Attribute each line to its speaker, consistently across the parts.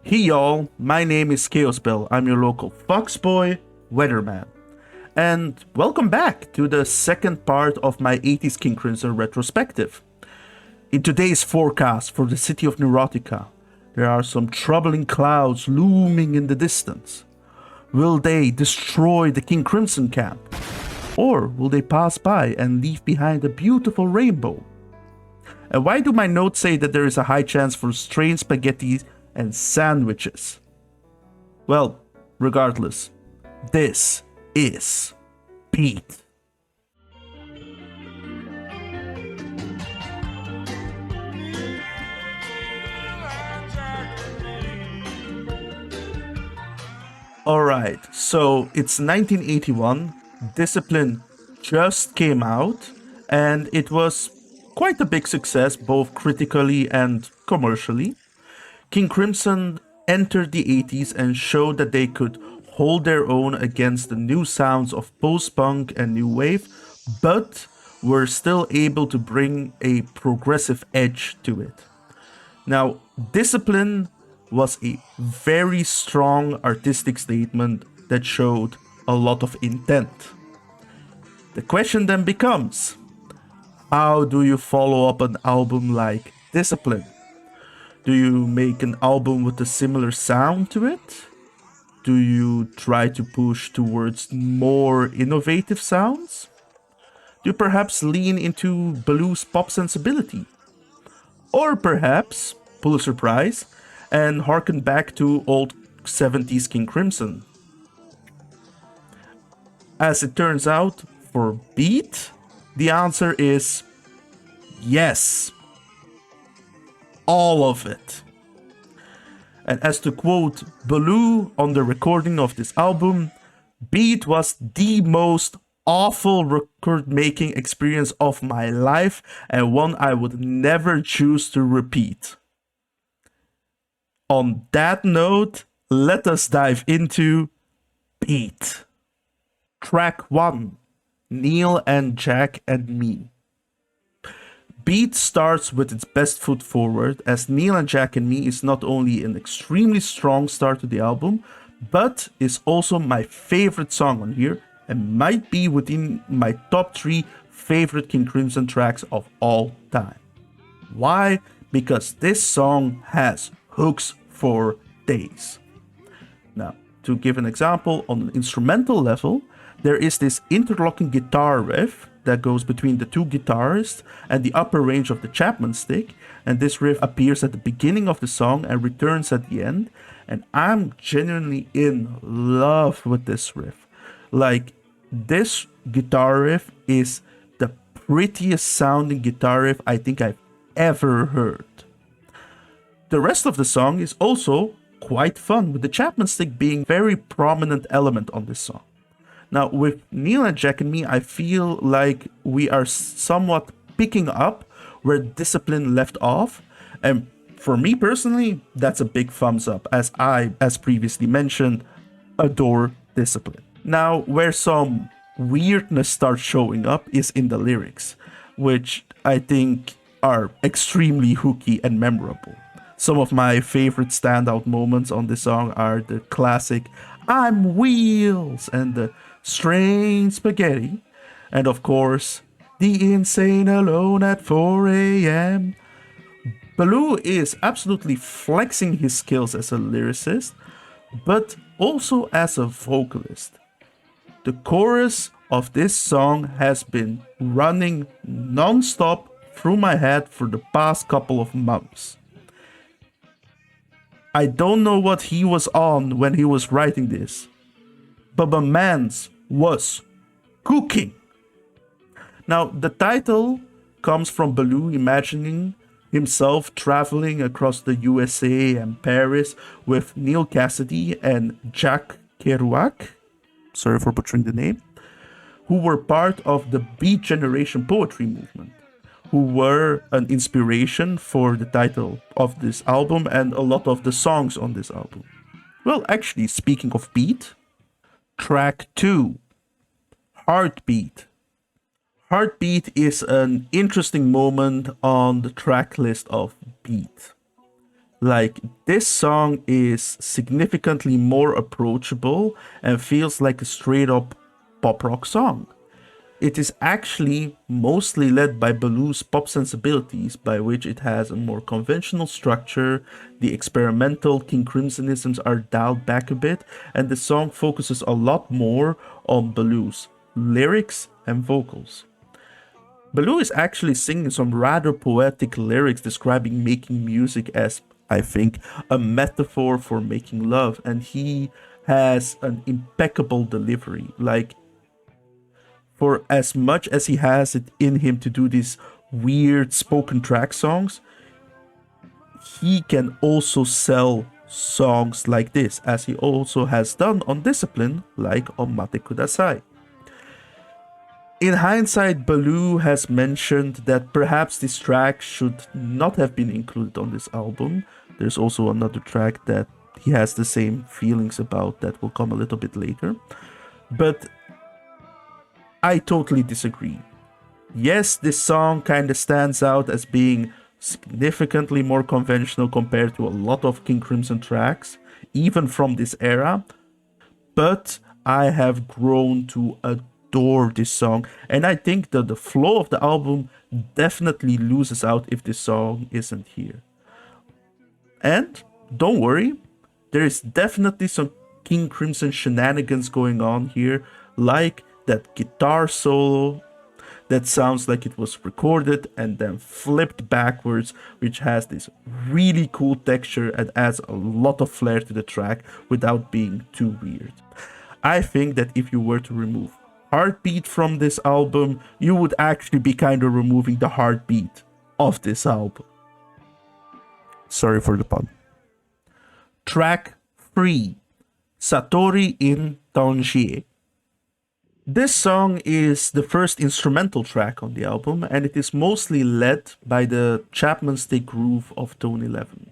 Speaker 1: Hey y'all, my name is ChaosBell. I'm your local Foxboy weatherman. And welcome back to the second part of my 80s KingCrimson retrospective. In today's forecast for the city of Neurotica, there are some troubling clouds looming in the distance. Will they destroy the KingCrimson camp? Or will they pass by and leave behind a beautiful rainbow? And why do my notes say that there is a high chance for strange spaghetti and sandwiches? Well, regardless, this is Pete. Alright, so it's 1981, Discipline just came out, and it was quite a big success both critically and commercially. KingCrimson entered the 80s and showed that they could hold their own against the new sounds of post-punk and new wave, but were still able to bring a progressive edge to it. Now, Discipline was a very strong artistic statement that showed a lot of intent. The question then becomes, how do you follow up an album like Discipline? Do you make an album with a similar sound to it? Do you try to push towards more innovative sounds? Do you perhaps lean into Baloo's pop sensibility? Or perhaps pull a surprise and harken back to old 70s KingCrimson? As it turns out, for Beat, the answer is yes. All of it. And as to quote Baloo on the recording of this album, Beat was the most awful record-making experience of my life and one I would never choose to repeat. On that note, let us dive into Beat. Track 1, Neal and Jack and Me. Beat starts with its best foot forward, as Neal and Jack and Me is not only an extremely strong start to the album, but is also my favorite song on here and might be within my top 3 favorite KingCrimson tracks of all time. Why? Because this song has hooks for days. Now, to give an example, on an instrumental level, there is this interlocking guitar riff that goes between the two guitarists and the upper range of the Chapman stick, and this riff appears at the beginning of the song and returns at the end, and I'm genuinely in love with this riff. Like, this guitar riff is the prettiest sounding guitar riff I think I've ever heard. The rest of the song is also quite fun, with the Chapman stick being a very prominent element on this song. Now, with Neal and Jack and Me, I feel like we are somewhat picking up where Discipline left off. And for me personally, that's a big thumbs up, as I, as previously mentioned, adore Discipline. Now, where some weirdness starts showing up is in the lyrics, which I think are extremely hooky and memorable. Some of my favorite standout moments on this song are the classic "I'm Wheels" and the "Strange Spaghetti," and of course, "The Insane Alone at 4 a.m. Baloo is absolutely flexing his skills as a lyricist, but also as a vocalist. The chorus of this song has been running non-stop through my head for the past couple of months. I don't know what he was on when he was writing this, but my man's was cooking. Now, the title comes from Baloo imagining himself traveling across the USA and Paris with Neal Cassidy and Jack Kerouac, sorry for butchering the name, who were part of the Beat Generation poetry movement, who were an inspiration for the title of this album and a lot of the songs on this album. Well, actually, speaking of Beat, track 2, Heartbeat. Heartbeat is an interesting moment on the track list of Beat. Like, this song is significantly more approachable and feels like a straight up pop rock song. It is actually mostly led by Baloo's pop sensibilities, by which it has a more conventional structure, the experimental KingCrimsonisms are dialed back a bit, and the song focuses a lot more on Baloo's lyrics and vocals. Baloo is actually singing some rather poetic lyrics describing making music as, I think, a metaphor for making love, and he has an impeccable delivery. Like, for as much as he has it in him to do these weird spoken track songs, he can also sell songs like this, as he also has done on Discipline, like on Mate Kudasai. In hindsight, Baloo has mentioned that perhaps this track should not have been included on this album. There's also another track that he has the same feelings about that will come a little bit later. But I totally disagree. Yes, this song kind of stands out as being significantly more conventional compared to a lot of KingCrimson tracks, even from this era, but I have grown to adore this song, and I think that the flow of the album definitely loses out if this song isn't here. And don't worry, there is definitely some KingCrimson shenanigans going on here, like that guitar solo that sounds like it was recorded and then flipped backwards, which has this really cool texture and adds a lot of flair to the track without being too weird. I think that if you were to remove heartbeat from this album, you would actually be kind of removing the heartbeat of this album. Sorry for the pun. Track 3, Satori In Tangiers. This song is the first instrumental track on the album, and it is mostly led by the Chapman stick groove of Tone 11.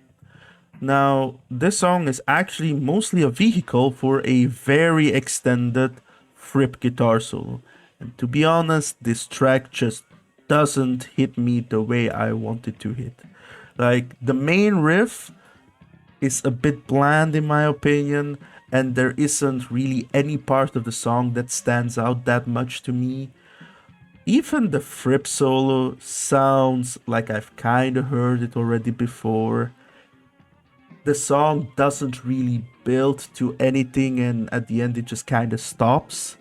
Speaker 1: Now, this song is actually mostly a vehicle for a very extended Fripp guitar solo. And to be honest, this track just doesn't hit me the way I want it to hit. Like, the main riff is a bit bland in my opinion, and there isn't really any part of the song that stands out that much to me. Even the Fripp solo sounds like I've kind of heard it already before. The song doesn't really build to anything, and at the end it just kind of stops.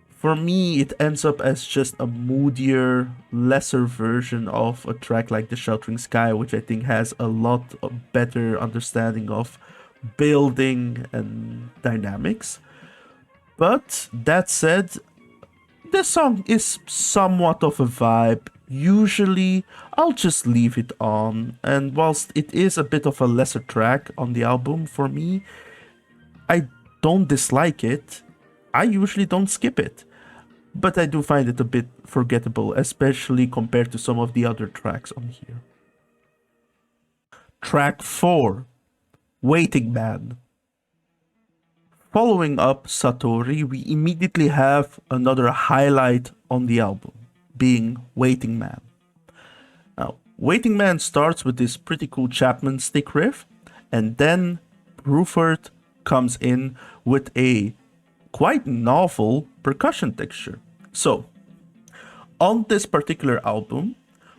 Speaker 1: For me, it ends up as just a moodier, lesser version of a track like The Sheltering Sky, which I think has a lot of better understanding of building and dynamics. But that said, this song is somewhat of a vibe. Usually I'll just leave it on, and whilst it is a bit of a lesser track on the album for me, I don't dislike it. I usually don't skip it, but I do find it a bit forgettable, especially compared to some of the other tracks on here. Track 4, Waiting Man. Following up Satori, we immediately have another highlight on the album, being Waiting Man. Now, Waiting Man starts with this pretty cool Chapman stick riff, and then Bruford comes in with a quite novel percussion texture. So, on this particular album,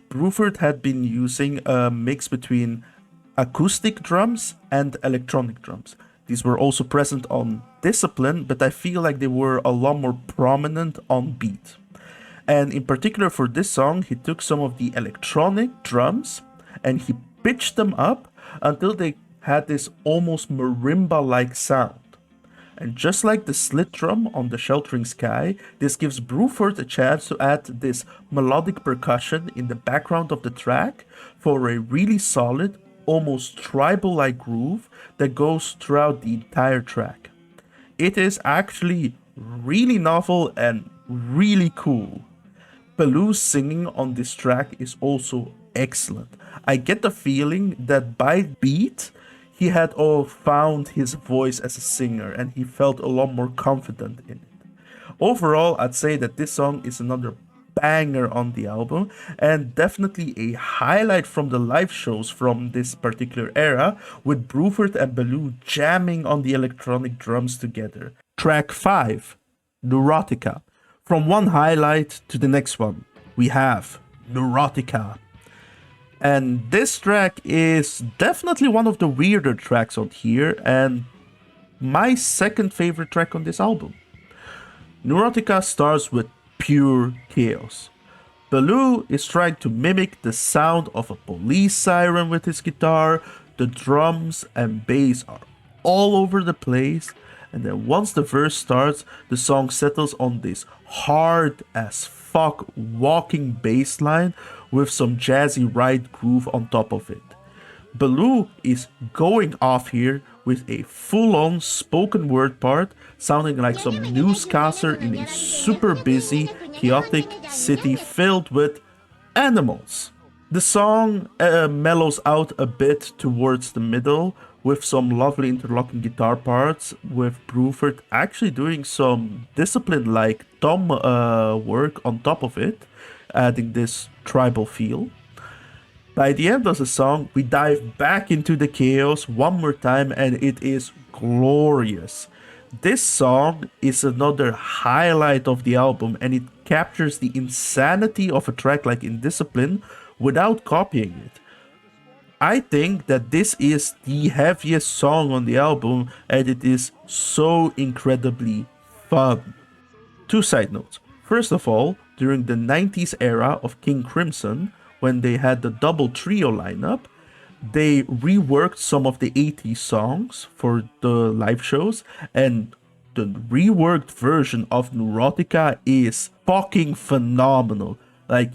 Speaker 1: Bruford had been using a mix between acoustic drums and electronic drums. These were also present on Discipline, but I feel like they were a lot more prominent on Beat. And in particular for this song, he took some of the electronic drums and he pitched them up until they had this almost marimba-like sound. And just like the slit drum on The Sheltering Sky, this gives Bruford a chance to add this melodic percussion in the background of the track for a really solid, almost tribal-like groove that goes throughout the entire track. It is actually really novel and really cool. Baloo's singing on this track is also excellent. I get the feeling that by beat, he had found his voice as a singer and he felt a lot more confident in it. Overall, I'd say that this song is another banger on the album, and definitely a highlight from the live shows from this particular era, with Bruford and Baloo jamming on the electronic drums together. Track 5, Neurotica. From one highlight to the next one, we have Neurotica. And this track is definitely one of the weirder tracks on here, and my second favorite track on this album. Neurotica starts with pure chaos. Baloo is trying to mimic the sound of a police siren with his guitar. The drums and bass are all over the place, and then once the verse starts, the song settles on this hard as fuck walking bass line with some jazzy ride groove on top of it. Baloo is going off here with a full-on spoken word part, sounding like some newscaster in a super busy, chaotic city filled with animals. The song mellows out a bit towards the middle, with some lovely interlocking guitar parts, with Bruford actually doing some discipline-like tom work on top of it, adding this tribal feel. By the end of the song, we dive back into the chaos one more time, and it is glorious. This song is another highlight of the album, and it captures the insanity of a track like Indiscipline without copying it. I think that this is the heaviest song on the album, and it is so incredibly fun. Two side notes. First of all, during the 90s era of KingCrimson, when they had the double trio lineup, they reworked some of the 80s songs for the live shows, and the reworked version of Neurotica is fucking phenomenal. Like,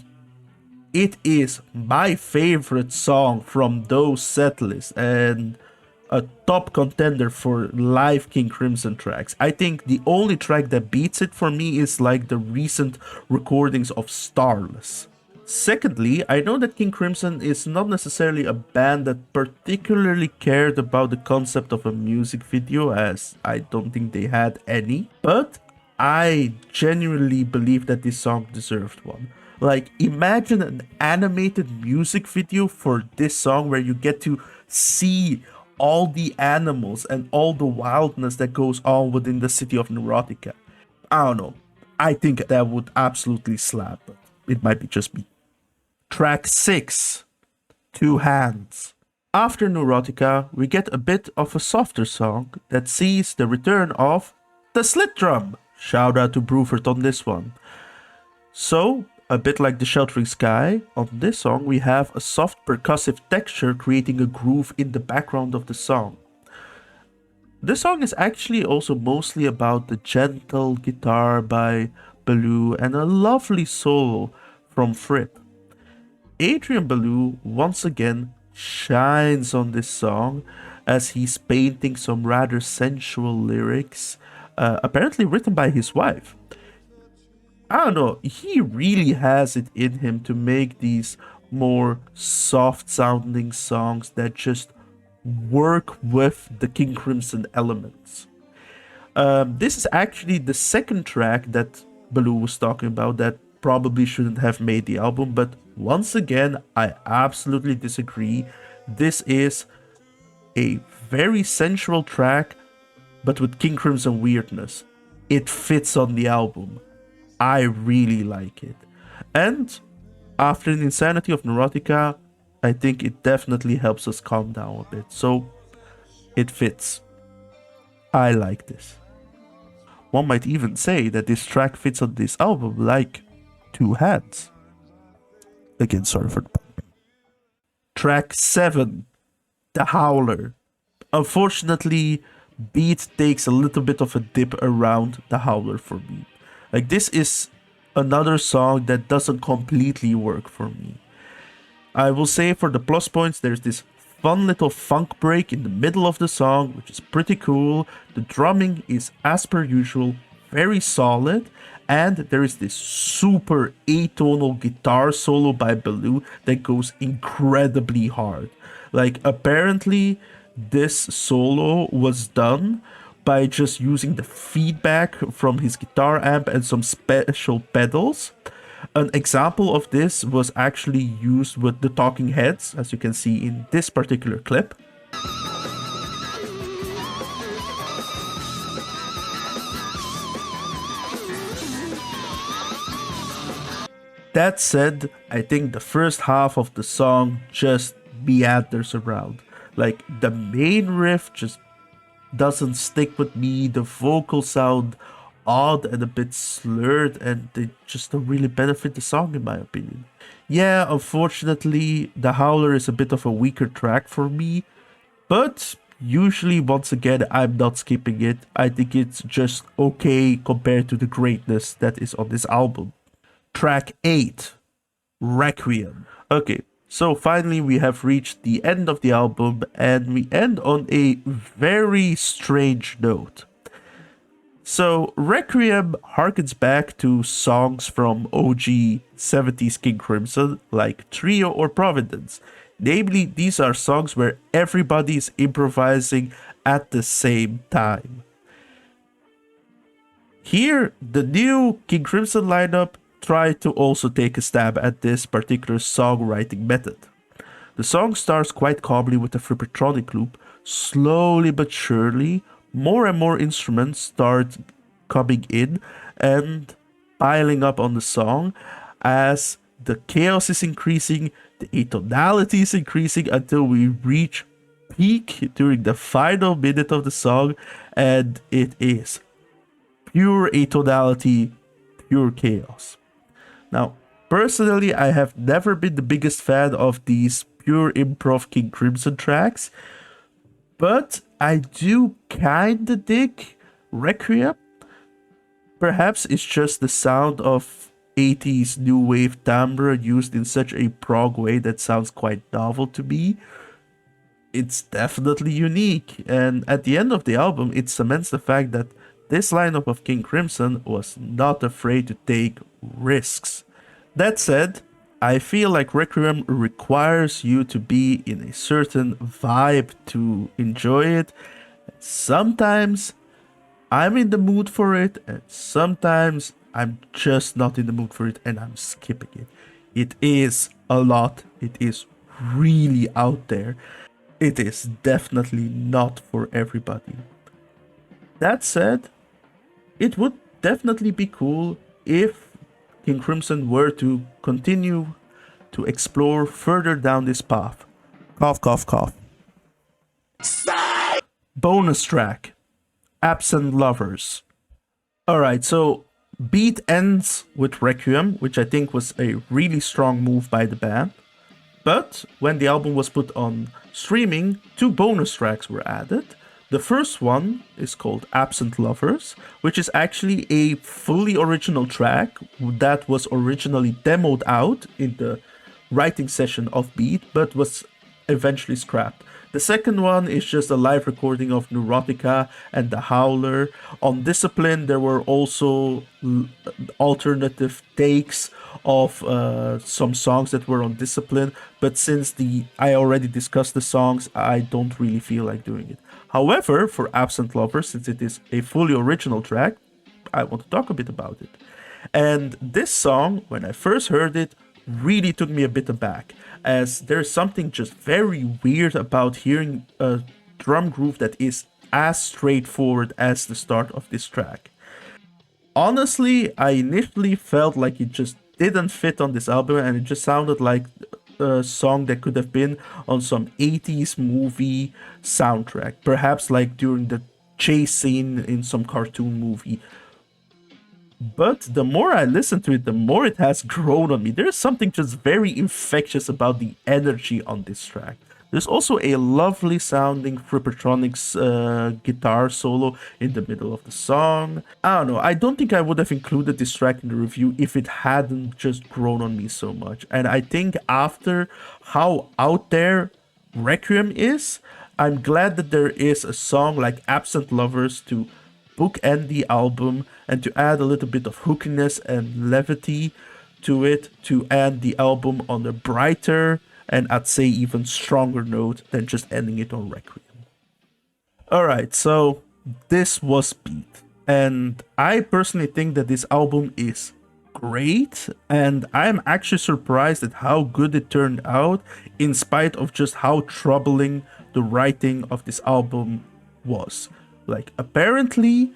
Speaker 1: it is my favorite song from those setlists, and a top contender for live KingCrimson tracks. I think the only track that beats it for me is like the recent recordings of Starless. Secondly, I know that KingCrimson is not necessarily a band that particularly cared about the concept of a music video, as I don't think they had any, but I genuinely believe that this song deserved one. Like, imagine an animated music video for this song where you get to see all the animals and all the wildness that goes on within the city of Neurotica. I don't know. I think that would absolutely slap, but it might be just me. Track 6, Two Hands. After Neurotica, we get a bit of a softer song that sees the return of the slit drum. Shout out to Bruford on this one. So, a bit like the Sheltering Sky, on this song we have a soft percussive texture creating a groove in the background of the song. This song is actually also mostly about the gentle guitar by Baloo and a lovely solo from Fripp. Adrian Baloo once again shines on this song as he's painting some rather sensual lyrics, apparently written by his wife. I don't know, he really has it in him to make these more soft sounding songs that just work with the KingCrimson elements. This is actually the second track that Baloo was talking about that probably shouldn't have made the album, but once again, I absolutely disagree. This is a very sensual track, but with KingCrimson weirdness. It fits on the album. I really like it. And after the insanity of Neurotica, I think it definitely helps us calm down a bit. So it fits. I like this. One might even say that this track fits on this album like two hands. Again, sorry for the pun. Track 7, The Howler. Unfortunately, beat takes a little bit of a dip around The Howler for me. Like, this is another song that doesn't completely work for me. I will say for the plus points, there's this fun little funk break in the middle of the song, which is pretty cool. The drumming is, as per usual, very solid. And there is this super atonal guitar solo by Baloo that goes incredibly hard. Like, apparently, this solo was done by just using the feedback from his guitar amp and some special pedals. An example of this was actually used with the Talking Heads, as you can see in this particular clip. That said, I think the first half of the song just meanders around. Like, the main riff just doesn't stick with me, the vocals sound odd and a bit slurred, and they just don't really benefit the song in my opinion. Yeah, unfortunately, the Howler is a bit of a weaker track for me, but usually, once again, I'm not skipping it. I think it's just okay compared to the greatness that is on this album. Track 8, Requiem. Okay, so finally we have reached the end of the album, and we end on a very strange note. So, Requiem harkens back to songs from OG 70s KingCrimson, like Trio or Providence. Namely, these are songs where everybody is improvising at the same time. Here, the new KingCrimson lineup tried to also take a stab at this particular songwriting method. The song starts quite calmly with a vibratronic loop. Slowly but surely, more and more instruments start coming in and piling up on the song as the chaos is increasing, the atonality is increasing until we reach peak during the final minute of the song, and it is pure atonality, pure chaos. Now, personally, I have never been the biggest fan of these pure improv KingCrimson tracks, but I do kinda dig Requiem. Perhaps it's just the sound of 80s new wave timbre used in such a prog way that sounds quite novel to me. It's definitely unique, and at the end of the album, it cements the fact that this lineup of KingCrimson was not afraid to take risks. That said, I feel like Requiem requires you to be in a certain vibe to enjoy it. Sometimes I'm in the mood for it, and sometimes I'm just not in the mood for it and I'm skipping it. It is a lot, it is really out there. It is definitely not for everybody. That said, it would definitely be cool if KingCrimson were to continue to explore further down this path. Cough, cough, cough. Bonus track, Absent Lovers. Alright, so Beat ends with Requiem, which I think was a really strong move by the band. But when the album was put on streaming, 2 bonus tracks were added. The first one is called Absent Lovers, which is actually a fully original track that was originally demoed out in the writing session of Beat, but was eventually scrapped. The second one is just a live recording of Neurotica and the Howler. On Discipline, there were also alternative takes of some songs that were on Discipline, but since I already discussed the songs, I don't really feel like doing it. However, for Absent Lovers, since it is a fully original track, I want to talk a bit about it. And this song, when I first heard it, really took me a bit aback, as there's something just very weird about hearing a drum groove that is as straightforward as the start of this track. Honestly, I initially felt like it just didn't fit on this album, and it just sounded like a song that could have been on some 80s movie soundtrack, perhaps like during the chase scene in some cartoon movie. But the more I listen to it, the more it has grown on me. There's something just very infectious about the energy on this track. There's also a lovely sounding Frippertronics guitar solo in the middle of the song. I don't know, I don't think I would have included this track in the review if it hadn't just grown on me so much. And I think after how out there Requiem is, I'm glad that there is a song like Absent Lovers to bookend the album and to add a little bit of hookiness and levity to it, to end the album on a brighter and I'd say even stronger note than just ending it on Requiem. Alright, so this was Beat, and I personally think that this album is great, and I'm actually surprised at how good it turned out, in spite of just how troubling the writing of this album was. Like, apparently,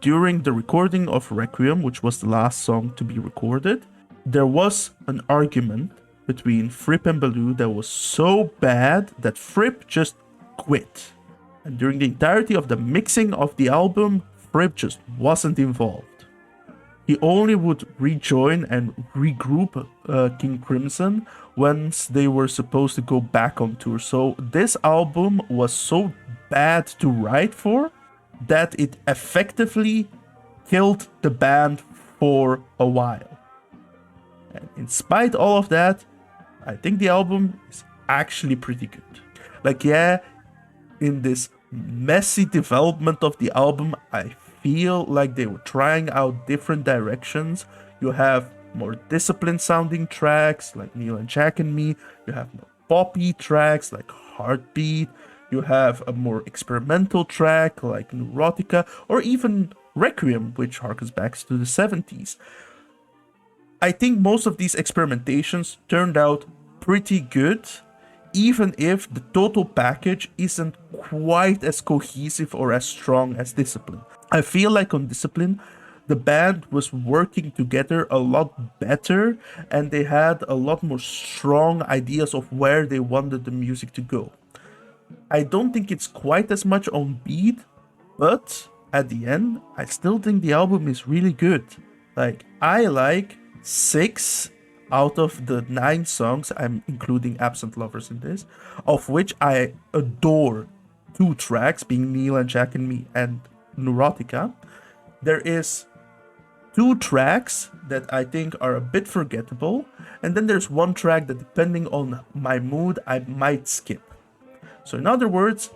Speaker 1: during the recording of Requiem, which was the last song to be recorded, there was an argument between Fripp and Baloo that was so bad that Fripp just quit. And during the entirety of the mixing of the album, Fripp just wasn't involved. He only would rejoin and regroup KingCrimson once they were supposed to go back on tour. So this album was so bad to write for that it effectively killed the band for a while. And in spite of all of that, I think the album is actually pretty good. Like, yeah, in this messy development of the album, I feel like they were trying out different directions. You have more disciplined sounding tracks like Neal and Jack and Me. You have more poppy tracks like Heartbeat. You have a more experimental track like Neurotica, or even Requiem, which harkens back to the 70s. I think most of these experimentations turned out pretty good, even if the total package isn't quite as cohesive or as strong as Discipline. I feel like on Discipline, the band was working together a lot better, and they had a lot more strong ideas of where they wanted the music to go. I don't think it's quite as much on beat, but at the end, I still think the album is really good. Like, I like 6 out of the 9 songs, I'm including Absent Lovers in this, of which I adore 2 tracks, being Neal and Jack and Me and Neurotica. There is 2 tracks that I think are a bit forgettable, and then there's 1 track that, depending on my mood, I might skip. So in other words,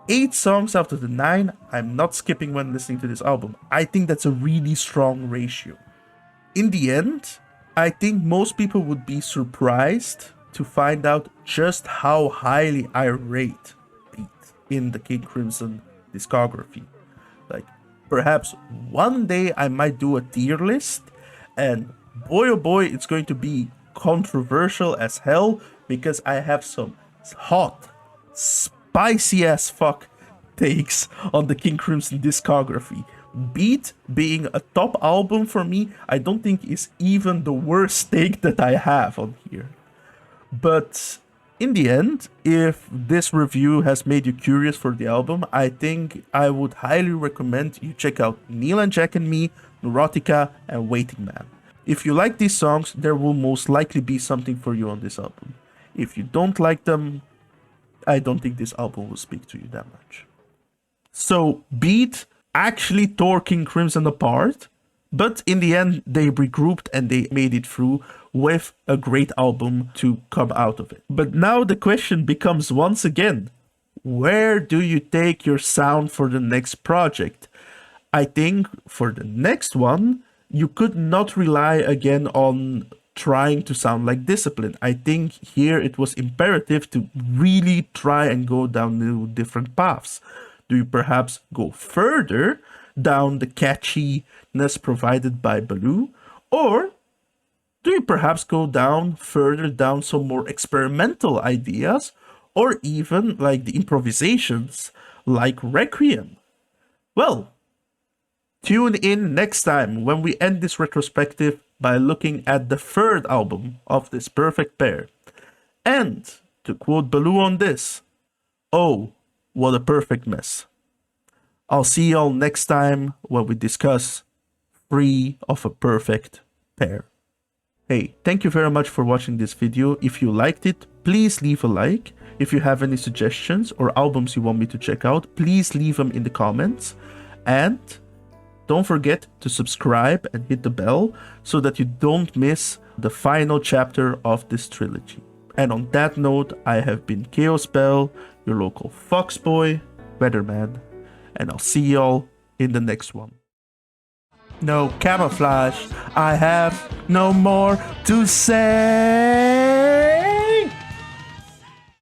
Speaker 1: 8 songs out of the 9 I'm not skipping when listening to this album. I think that's a really strong ratio. In the end, I think most people would be surprised to find out just how highly I rate Beat in the KingCrimson discography. Like, perhaps one day I might do a tier list, and boy oh boy, it's going to be controversial as hell, because I have some hot, spicy as fuck takes on the KingCrimson discography. Beat being a top album for me, I don't think is even the worst take that I have on here. But in the end, if this review has made you curious for the album, I think I would highly recommend you check out Neal and Jack and Me, Neurotica, and Waiting Man. If you like these songs, there will most likely be something for you on this album. If you don't like them, I don't think this album will speak to you that much. So, Beat actually tore KingCrimson apart, but in the end they regrouped and they made it through with a great album to come out of it. But now the question becomes once again, where do you take your sound for the next project? I think for the next one, you could not rely again on trying to sound like Discipline. I think here it was imperative to really try and go down new different paths. Do you perhaps go further down the catchiness provided by Baloo? Or do you perhaps go further down some more experimental ideas, or even like the improvisations like Requiem? Well, tune in next time when we end this retrospective by looking at the 3rd album of this perfect pair. And, to quote Baloo on this, "Oh, what a perfect mess." I'll see y'all next time when we discuss 3 of a perfect pair. Hey, thank you very much for watching this video. If you liked it, please leave a like. If you have any suggestions or albums you want me to check out, please leave them in the comments. And don't forget to subscribe and hit the bell so that you don't miss the final chapter of this trilogy. And on that note, I have been ChaosBell, your local foxboy, weatherman, and I'll see y'all in the next one. No camouflage, I have no more to say.